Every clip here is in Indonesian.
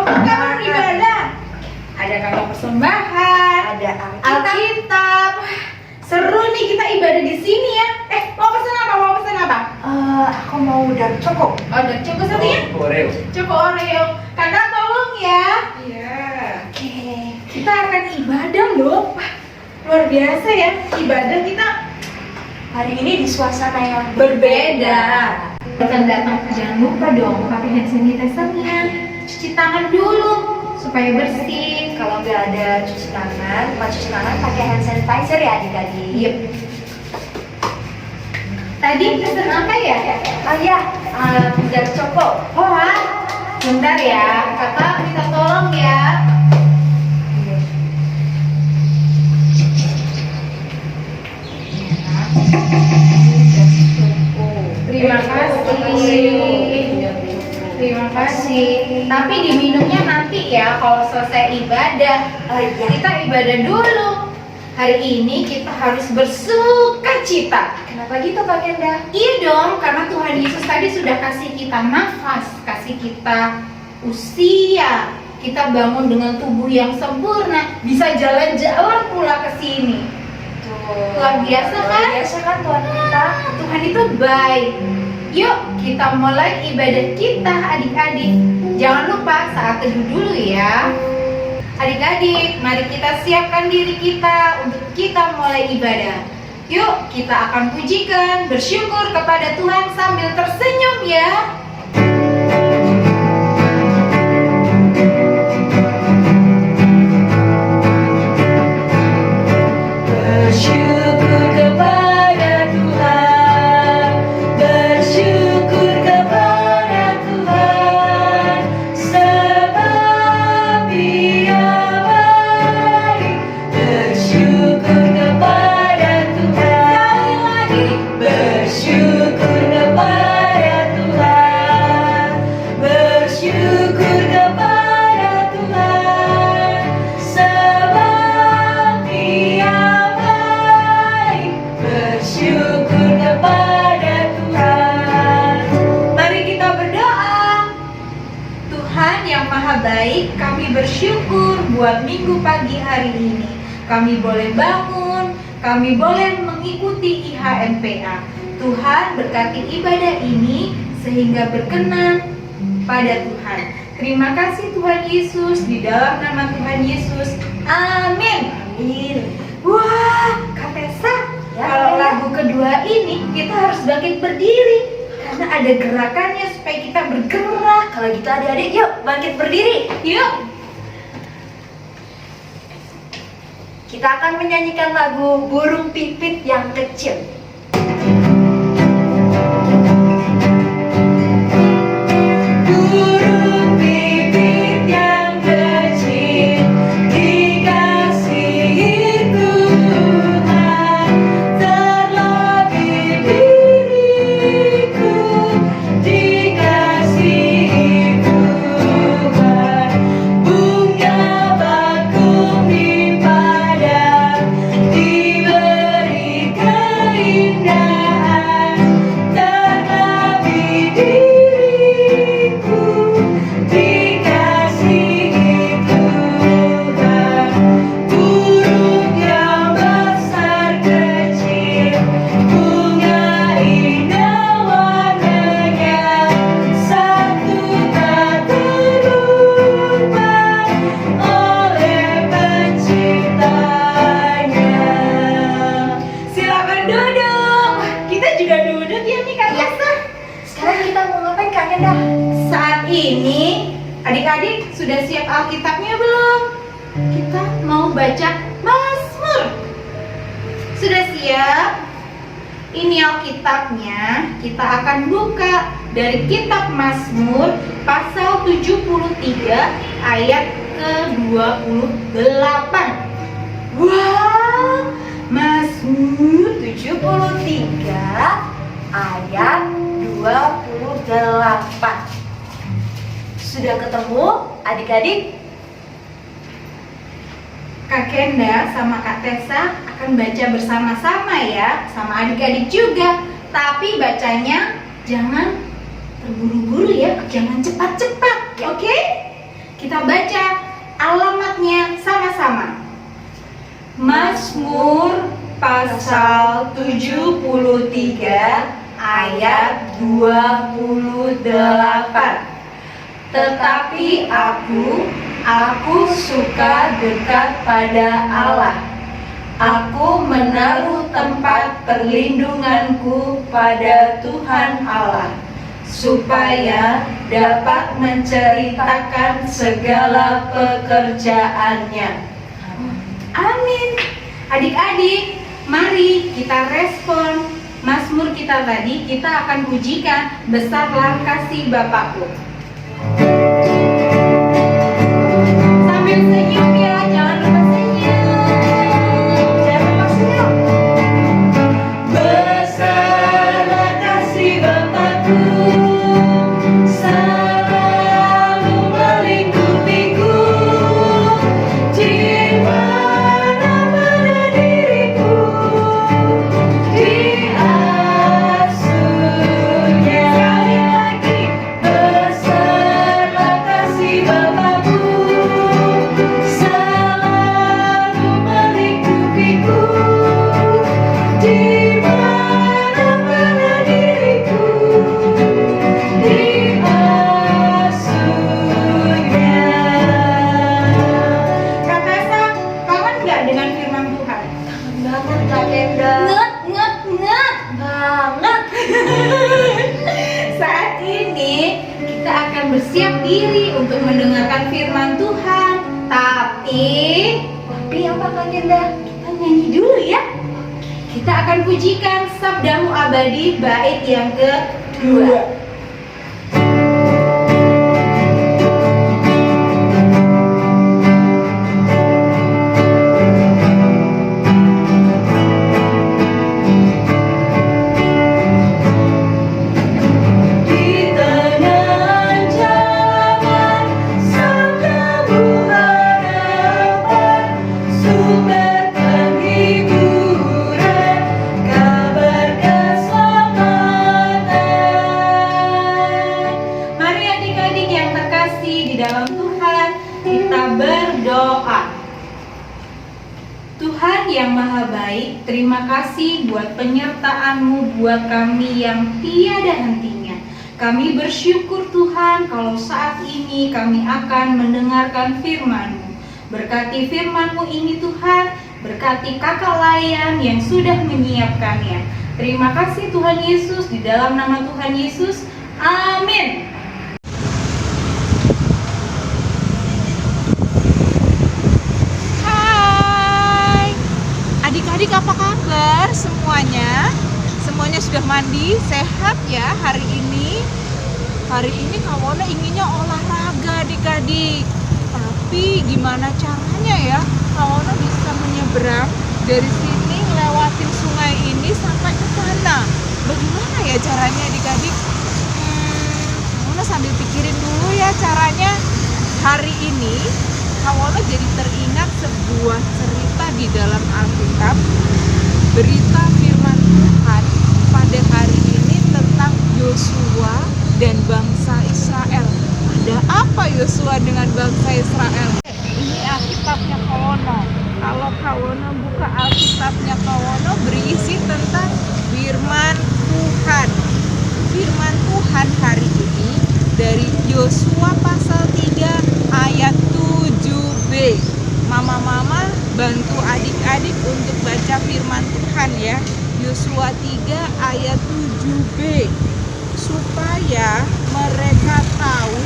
kamar ibadah. Ada kantong persembahan, ada Alkitab. Seru nih kita ibadah di sini ya. Mau pesan apa? Aku mau dark choco. Oh, dark choco satu ya? Oreo. Choco Oreo. Kakak tolong ya. Iya. Oke. Kita akan ibadah loh. Wah, luar biasa ya ibadah kita. Hari ini di suasana yang Berbeda. Kita datang, jangan lupa dong pakai hand sanitizer-nya. Cuci tangan dulu supaya bersih. Kalau nggak ada cuci tangan, pakai hand sanitizer ya adik-adik. Yep. Tadi pesan apa ya? Oh iya, dark choco. Oh, bentar ya. Kakak minta tolong ya. Terima kasih. Tapi diminumnya nanti ya kalau selesai ibadah. Oh iya. Kita ibadah dulu. Hari ini kita harus bersuka cita. Kenapa gitu Kak Kenda? Iya dong, karena Tuhan Yesus tadi sudah kasih kita nafas, kasih kita usia. Kita bangun dengan tubuh yang sempurna, bisa jalan-jalan pula ke sini. Luar biasa kan? Luar biasa kan Tuhan kita? Tuhan itu baik. Yuk kita mulai ibadah kita adik-adik. Jangan lupa saat teduh dulu ya. Adik-adik, mari kita siapkan diri kita untuk kita mulai ibadah. Yuk kita akan pujikan, bersyukur kepada Tuhan sambil tersenyum ya. Bersyukur kepada Tuhan, bersyukur kepada Tuhan, sebab Dia baik. Bersyukur kepada Tuhan, bersyukur kepada Tuhan, bersyukur kepada Tuhan, sebab Dia bersyukur kepada Tuhan. Mari kita berdoa. Tuhan yang maha baik, kami bersyukur buat minggu pagi hari ini. Kami boleh bangun, kami boleh mengikuti IHMPA. Tuhan berkati ibadah ini sehingga berkenan pada Tuhan. Terima kasih Tuhan Yesus, di dalam nama Tuhan Yesus. Amin. Amin. Wah, Kak Tessa, Ya, kalau ya. lagu kedua ini kita harus bangkit berdiri karena ada gerakannya supaya kita bergerak. Kalau gitu adik-adik yuk bangkit berdiri. Yuk. Kita akan menyanyikan lagu Burung Pipit yang Kecil. Burung pipit yang kecil, dikasihi Tuhan, terlebih diriku, dikasihi Tuhan. Bunga bakung di padang, diberi keindahan, terlebih diriku, dikasihi Tuhan. Burung yang besar kecil, bunga indah warnanya, satu tak terlupa oleh penciptanya. Silakan duduk. Kita juga duduk ya nih Kak Tessa. Sekarang kita mau ngapain Kak Kenda? Saat ini adik-adik sudah siap Alkitabnya belum? Kita mau baca Mazmur. Sudah siap? Ini Alkitabnya. Kita akan buka dari kitab Mazmur pasal 73 ayat ke-28. Wah, Mazmur 73 ayat 28. Sudah ketemu adik-adik? Kak Kenda sama Kak Tessa akan baca bersama-sama ya, sama adik-adik juga. Tapi bacanya jangan terburu-buru ya, jangan cepat-cepat, oke? Kita baca alamatnya sama-sama. Mazmur pasal 73 ayat 28. Tetapi aku suka dekat pada Allah. Aku menaruh tempat perlindunganku pada Tuhan Allah, supaya dapat menceritakan segala pekerjaannya. Amin. Adik-adik, mari kita respon Mazmur kita tadi. Kita akan pujikan besarlah kasih Bapakku. Sambil senyum ya, jangan lupa senyum. Jangan lupa senyum. Besarlah kasih Bapakku, selalu melingkupiku, di mana-mana diriku diasuhnya. Sekali lagi, besarlah kasih Bapakku, selalu melingkupiku, di mana-mana diriku diasuhnya. Kak Tessa, kangen nggak dengan firman Tuhan? Banget Kak Kenda. Nget Banget. Saat ini kita akan bersiap diri untuk mendengarkan firman Tuhan. Tapi apa Kak Kenda? kita nyanyi dulu ya. Kita akan pujikan Sabdamu Abadi bait yang kedua. Di tengah ancaman, Sabdamu harapan, sumber penghiburan, kabar keselamatan. Mari adik-adik yang terkasih di dalam Tuhan, kita berdoa. Tuhan yang maha baik, terima kasih buat penyertaan-Mu buat kami yang tiada hentinya. Kami bersyukur Tuhan kalau saat ini kami akan mendengarkan firman-Mu. Berkati firman-Mu ini Tuhan, berkati kakak Layan yang sudah menyiapkannya. Terima kasih Tuhan Yesus, di dalam nama Tuhan Yesus, amin. Hai adik-adik, apa kabar semuanya? Semuanya sudah mandi, sehat ya hari ini? Hari ini Kak Wona inginnya olahraga adik-adik. Tapi gimana caranya ya Kak Wona bisa menyeberang dari sini ngelewatin sungai ini sampai ke sana? Bagaimana ya caranya adik-adik? Kak Wona sambil pikirin dulu ya caranya. Hari ini Kak Wona jadi teringat sebuah cerita di dalam Alkitab, berita firman Tuhan pada hari ini tentang Yosua dan bangsa Israel. Ada apa Yosua dengan bangsa Israel? Ini Alkitabnya Kak Wona. Kalau Kak Wona buka Alkitabnya Kak Wona, berisi tentang firman Tuhan. Firman Tuhan hari ini dari Yosua pasal 3 ayat 7b. Mama-mama bantu adik-adik untuk baca firman Tuhan ya. Yosua 3 ayat 7b. Supaya mereka tahu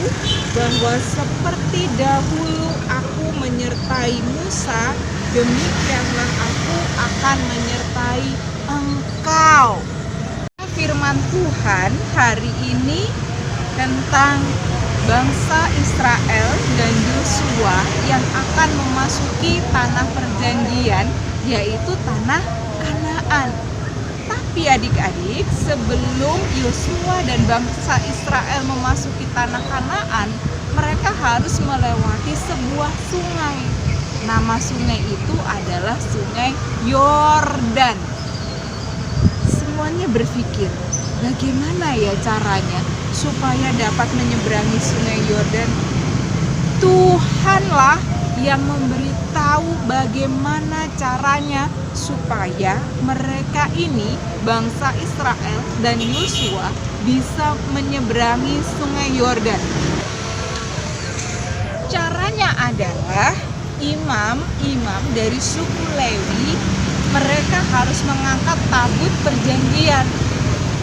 bahwa seperti dahulu aku menyertai Musa, demikianlah aku akan menyertai engkau. Firman Tuhan hari ini tentang bangsa Israel dan Yosua yang akan memasuki tanah perjanjian, yaitu tanah Kanaan. Tapi adik-adik, sebelum Yosua dan bangsa Israel memasuki tanah Kanaan, mereka harus melewati sebuah sungai. Nama sungai itu adalah Sungai Yordan. Semuanya berpikir, bagaimana ya caranya supaya dapat menyeberangi Sungai Yordan? Tuhanlah yang memberitahu bagaimana caranya supaya mereka ini, bangsa Israel dan Yosua, bisa menyeberangi sungai Yordan. Caranya adalah imam-imam dari suku Lewi, mereka harus mengangkat tabut perjanjian.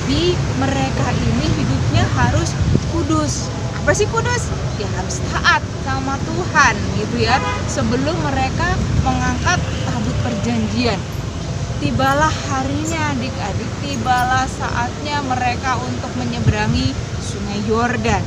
Di mereka ini hidupnya harus kudus. Apa sih kudus? Ya harus taat sama Tuhan gitu ya. Sebelum mereka mengangkat tabut perjanjian. Tibalah harinya adik-adik, tibalah saatnya mereka untuk menyeberangi sungai Yordan.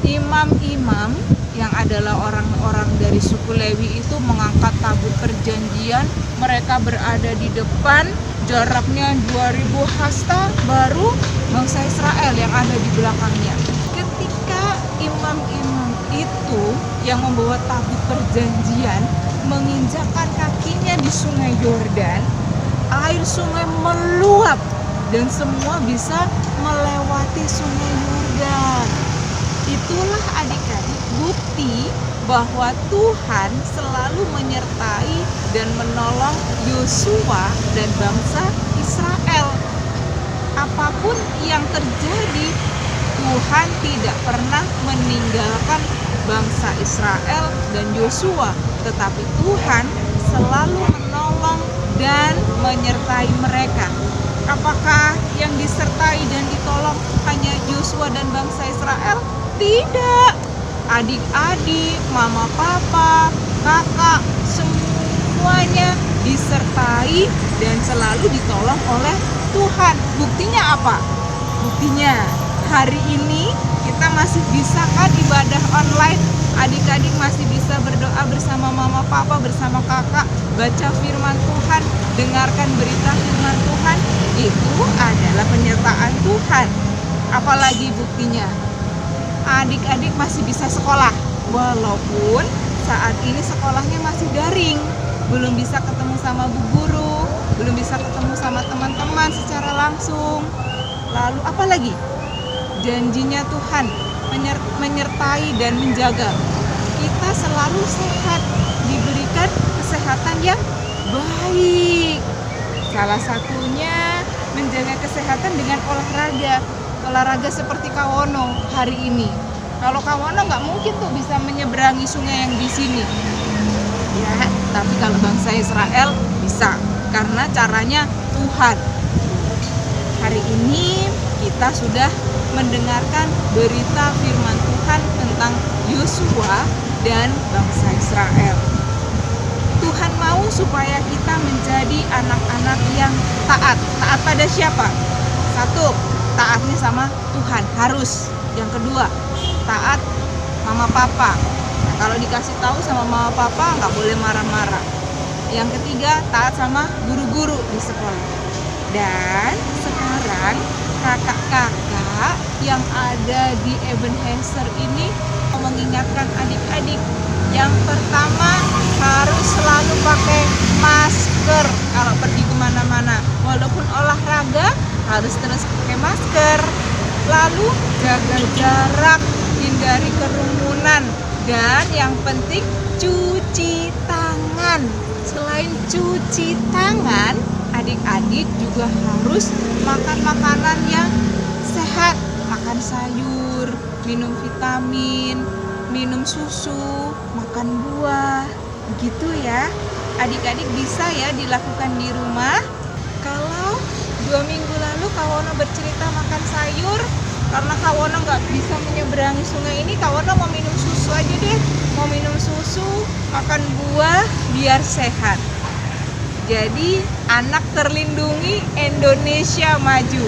Imam-imam yang adalah orang-orang dari suku Lewi itu mengangkat tabut perjanjian. Mereka berada di depan, jaraknya 2000 hasta, baru bangsa Israel yang ada di belakangnya. Ketika imam-imam itu yang membawa tabut perjanjian menginjakkan kakinya di sungai Yordan, air sungai meluap dan semua bisa melewati sungai Yordan. Itulah adik-adik bukti bahwa Tuhan selalu menyertai dan menolong Yosua dan bangsa Israel. Apapun yang terjadi, Tuhan tidak pernah meninggalkan bangsa Israel dan Yosua, tetapi Tuhan selalu menolong dan menyertai mereka. Apakah yang disertai dan ditolong hanya Yosua dan bangsa Israel? Tidak. Adik-adik, mama, papa, kakak, semuanya disertai dan selalu ditolong oleh Tuhan. Buktinya apa? Buktinya hari ini kita masih bisa kan ibadah online. Adik-adik masih bisa berdoa bersama mama, papa, bersama kakak, baca firman Tuhan, dengarkan berita firman Tuhan. Itu adalah penyertaan Tuhan. Apalagi buktinya? Adik-adik masih bisa sekolah, walaupun saat ini sekolahnya masih daring, belum bisa ketemu sama bu guru, belum bisa ketemu sama teman-teman secara langsung. Lalu apa lagi? Janjinya Tuhan menyertai dan menjaga kita selalu sehat, diberikan kesehatan yang baik. Salah satunya menjaga kesehatan dengan olahraga seperti kawono hari ini. Kalau kawono nggak mungkin tuh bisa menyeberangi sungai yang di sini, ya. Tapi kalau bangsa Israel bisa, karena caranya Tuhan. Hari ini kita sudah mendengarkan berita firman Tuhan tentang Yosua dan bangsa Israel. Tuhan mau supaya kita menjadi anak-anak yang taat. Taat pada siapa? Satu, taatnya sama Tuhan, harus. Yang kedua, taat mama papa. Nah, kalau dikasih tahu sama mama papa nggak boleh marah-marah. Yang ketiga, taat sama guru-guru di sekolah. Dan sekarang kakak-kakak yang ada di Ebenezer ini mengingatkan adik-adik. Yang pertama, harus selalu pakai masker kalau pergi kemana-mana. Walaupun olahraga, harus terus pakai masker. Lalu jaga jarak, hindari kerumunan, dan yang penting cuci tangan. Selain cuci tangan, adik-adik juga harus makan makanan yang sehat, makan sayur, minum vitamin, minum susu, makan buah, begitu ya. Adik-adik bisa ya dilakukan di rumah. Kalau 2 minggu lalu Kawono bercerita makan sayur, karena Kawono nggak bisa menyeberangi sungai ini, Kawono mau minum susu aja deh. Mau minum susu, makan buah, biar sehat. Jadi anak terlindungi, Indonesia maju.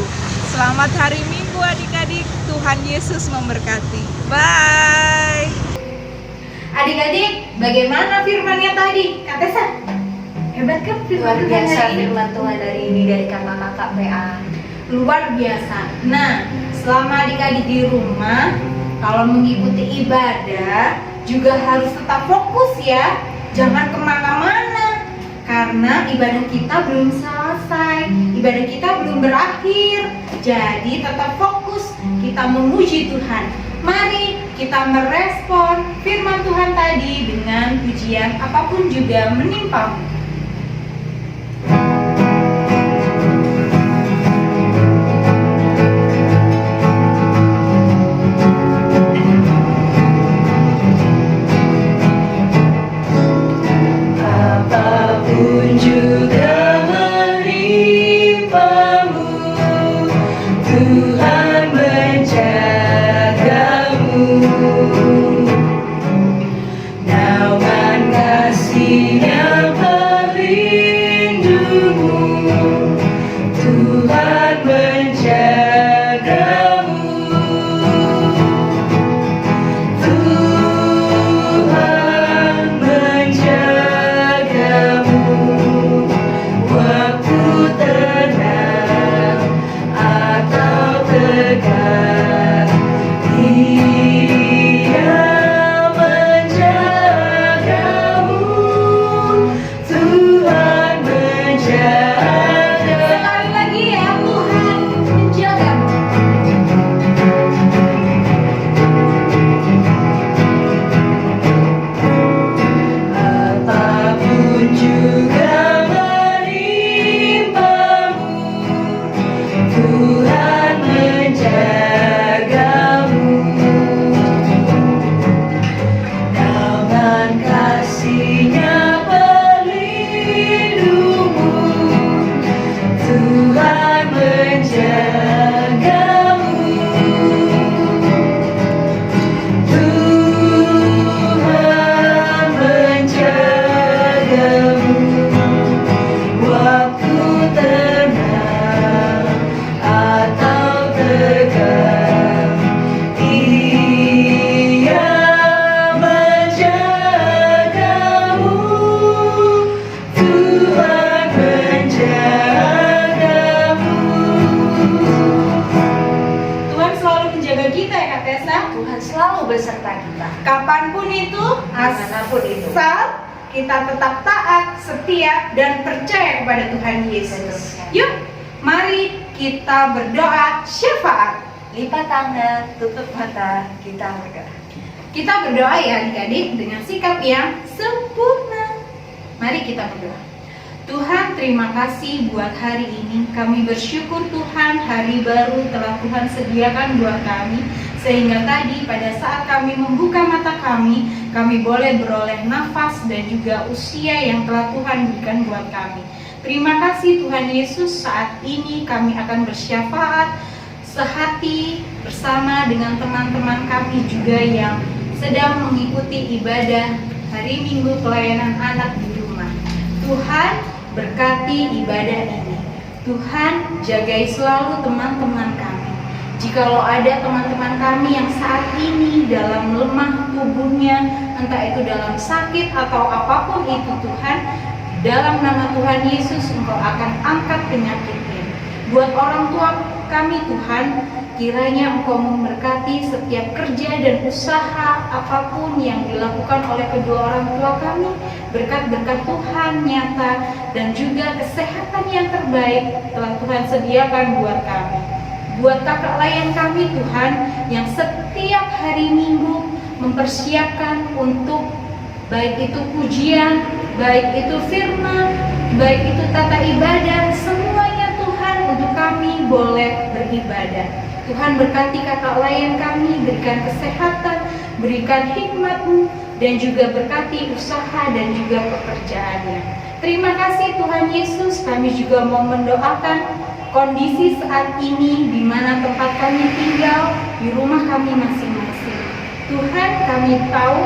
Selamat hari Minggu adik-adik, Tuhan Yesus memberkati. Bye. Adik-adik, bagaimana firmannya tadi? Kak Tessa, hebat kan Luar firman Tuhan biasa hari ini? firman Tuhan hari ini dari kakak-kakak PA. Luar biasa. Nah, selama adik-adik di rumah, kalau mengikuti ibadah juga harus tetap fokus ya. Jangan kemana-mana, karena ibadah kita belum selesai, ibadah kita belum berakhir. Jadi tetap fokus, kita memuji Tuhan. Mari kita merespon firman Tuhan tadi dengan pujian apapun juga menimpamu. Apapun juga menimpamu, Tuhan menjagamu. Naungan kasih-Nya pelindungmu, Tuhan menjagamu. Tuhan menjagamu waktu tenang atau tegar. Dia menjagamu, Tuhan menjagamu. Sekali lagi ya, Tuhan menjagamu. Apapun juga menimpamu, Tuhan menjagamu. Naungan kasih-Nya pelindungmu, Tuhan menjagamu. Tuhan menjagamu waktu tenang atau tegar. Ia menjagamu, Tuhan menjagamu. Tuhan selalu menjaga kita ya Kak Tessa. Tuhan selalu beserta kita. Kapanpun itu, Dimanapun itu. asal kita tetap taat, setia, dan percaya kepada Tuhan Yesus. Betul. Yuk, mari kita berdoa syafaat. Lipat tangan, tutup mata, kita bergerak. Kita berdoa ya adik-adik dengan sikap yang sempurna. Mari kita berdoa. Tuhan, terima kasih buat hari ini. Kami bersyukur Tuhan, hari baru telah Tuhan sediakan buat kami. Sehingga tadi pada saat kami membuka mata kami boleh beroleh nafas dan juga usia yang telah Tuhan berikan buat kami. Terima kasih Tuhan Yesus, saat ini kami akan bersyafaat sehati bersama dengan teman-teman kami juga yang sedang mengikuti ibadah hari Minggu pelayanan anak di rumah. Tuhan, berkati ibadah ini. Tuhan, jagai selalu teman-teman kami. Jikalau ada teman-teman kami yang saat ini dalam lemah tubuhnya, entah itu dalam sakit atau apapun itu Tuhan, dalam nama Tuhan Yesus Engkau akan angkat penyakitnya. Buat orang tua kami Tuhan, kiranya Engkau memberkati setiap kerja dan usaha apapun yang dilakukan oleh kedua orang tua kami. Berkat-berkat Tuhan nyata dan juga kesehatan yang terbaik telah Tuhan sediakan buat kami. Buat kakak layan kami Tuhan yang setiap hari Minggu mempersiapkan untuk baik itu pujian, baik itu firman, baik itu tata ibadah, semuanya Tuhan untuk kami boleh beribadah. Tuhan berkati kakak layan kami, berikan kesehatan, berikan hikmat-Mu, dan juga berkati usaha dan juga pekerjaannya. Terima kasih Tuhan Yesus, kami juga mau mendoakan kondisi saat ini di mana tempat kami tinggal, di rumah kami masing-masing. Tuhan, kami tahu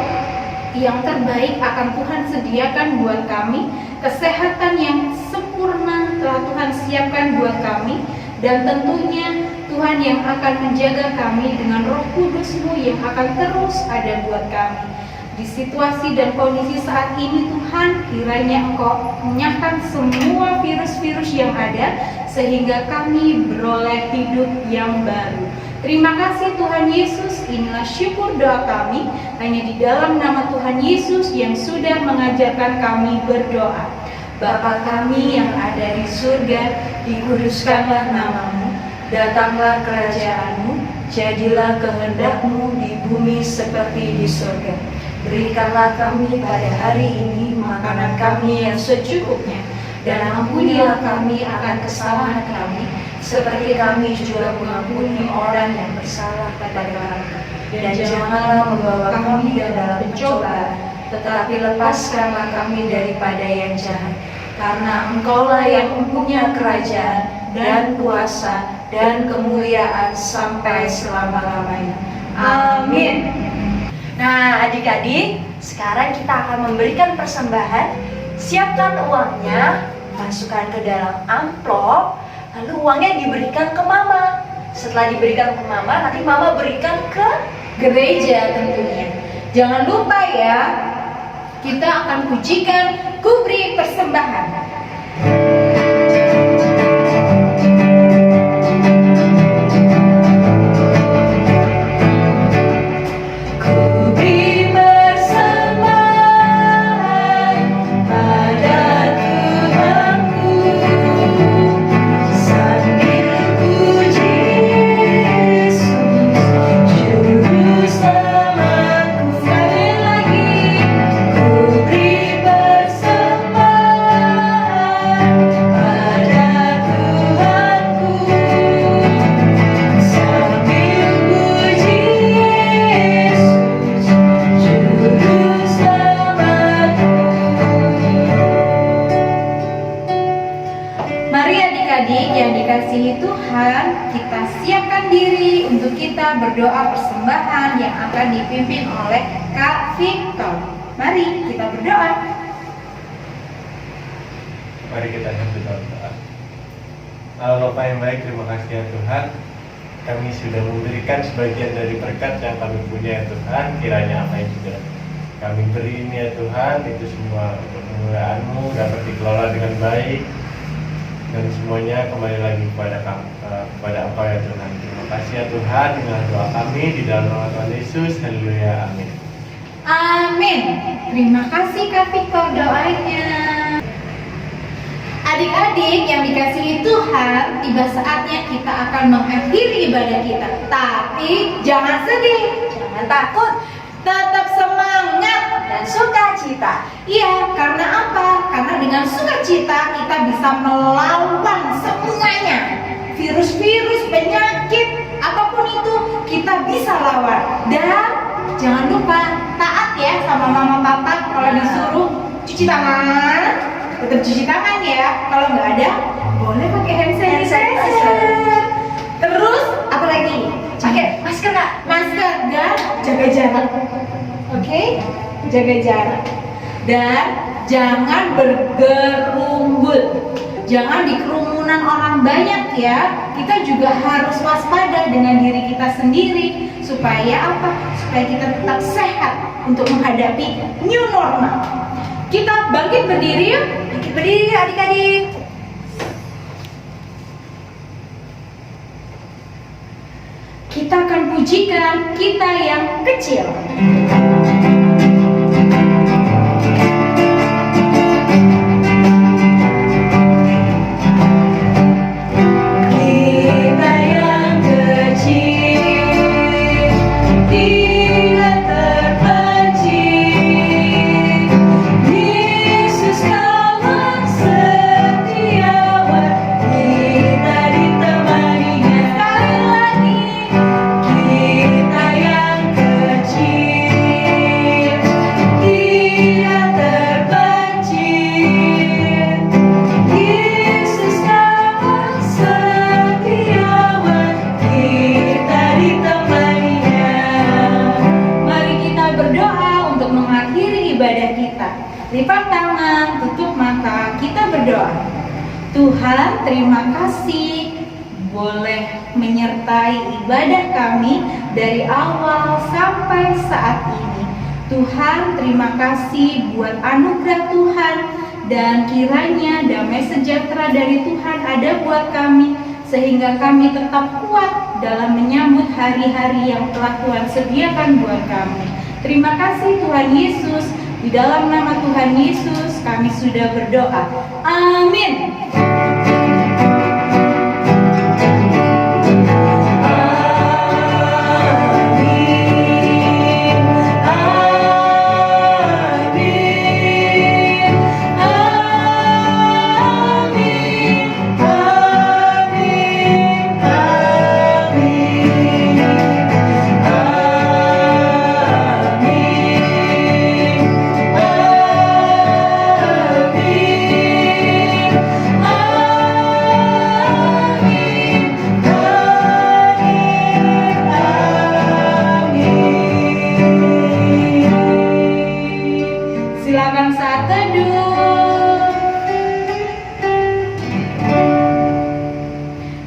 yang terbaik akan Tuhan sediakan buat kami, kesehatan yang sempurna telah Tuhan siapkan buat kami, dan tentunya Tuhan yang akan menjaga kami dengan Roh Kudus-Mu yang akan terus ada buat kami. Di situasi dan kondisi saat ini Tuhan, kiranya Engkau menyahkan semua virus-virus yang ada sehingga kami beroleh hidup yang baru. Terima kasih Tuhan Yesus, inilah syukur doa kami hanya di dalam nama Tuhan Yesus yang sudah mengajarkan kami berdoa. Bapa kami yang ada di surga, dikuduskanlah nama-Mu, datanglah kerajaan-Mu, jadilah kehendak-Mu di bumi seperti di surga. Berikanlah kami pada hari ini makanan kami yang secukupnya, dan ampunilah kami akan kesalahan kami, seperti kami juga mengampuni orang yang bersalah kepada kami. Dan janganlah membawa kami ke dalam pencobaan, tetapi lepaskanlah kami daripada yang jahat. Karena Engkaulah yang mempunyai kerajaan dan kuasa dan kemuliaan sampai selama-lamanya. Amin. Nah, adik-adik, sekarang kita akan memberikan persembahan. Siapkan uangnya, masukkan ke dalam amplop, lalu uangnya diberikan ke Mama. Setelah diberikan ke Mama, nanti Mama berikan ke Gereja tentunya. Jangan lupa ya, kita akan pujikan kubri persembahan. Berdoa persembahan yang akan dipimpin oleh Kak Victor. Mari kita berdoa. Mari kita berdoa. Allah Bapa yang baik, terima kasih ya Tuhan. Kami sudah memberikan sebagian dari berkat yang kami punya ya Tuhan. Kiranya apa yang sudah kami beri ini ya Tuhan, itu semua kemuliaan-Mu dapat dikelola dengan baik, dan semuanya kembali lagi kepada Engkau ya Tuhan. Terima kasih ya Tuhan, dengan doa kami di dalam nama Tuhan Yesus. Haleluya, amin. Amin. Terima kasih Kak Victor doanya. Adik-adik yang dikasihi Tuhan, tiba saatnya kita akan mengakhiri ibadah kita. Tapi jangan sedih, jangan takut, tetap semangat dan sukacita. Iya, karena apa? Karena dengan sukacita kita bisa melawan semuanya. Virus-virus, penyakit, apapun itu kita bisa lawan. Dan jangan lupa taat ya sama mama papa kalau disuruh cuci tangan. Tetap cuci tangan ya. Kalau nggak ada, boleh pakai hand sanitizer. Terus apa lagi? Pakai masker nggak? Masker dan jaga jarak. Oke? Jaga jarak. Dan jangan bergerumbul. Jangan di kerumunan orang banyak ya. Kita juga harus waspada dengan diri kita sendiri. Supaya apa? Supaya kita tetap sehat untuk menghadapi new normal. Kita bangkit berdiri yuk. Bangkit berdiri adik-adik. Kita akan pujikan kita yang kecil. Lipat tangan, tutup mata, kita berdoa. Tuhan, terima kasih boleh menyertai ibadah kami dari awal sampai saat ini. Tuhan, terima kasih buat anugerah Tuhan, dan kiranya damai sejahtera dari Tuhan ada buat kami, sehingga kami tetap kuat dalam menyambut hari-hari yang telah Tuhan sediakan buat kami. Terima kasih Tuhan Yesus. Di dalam nama Tuhan Yesus kami sudah berdoa. Amin. Amin.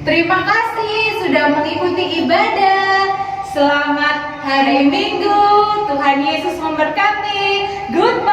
Terima kasih sudah mengikuti ibadah. Selamat hari Minggu. Tuhan Yesus memberkati. Good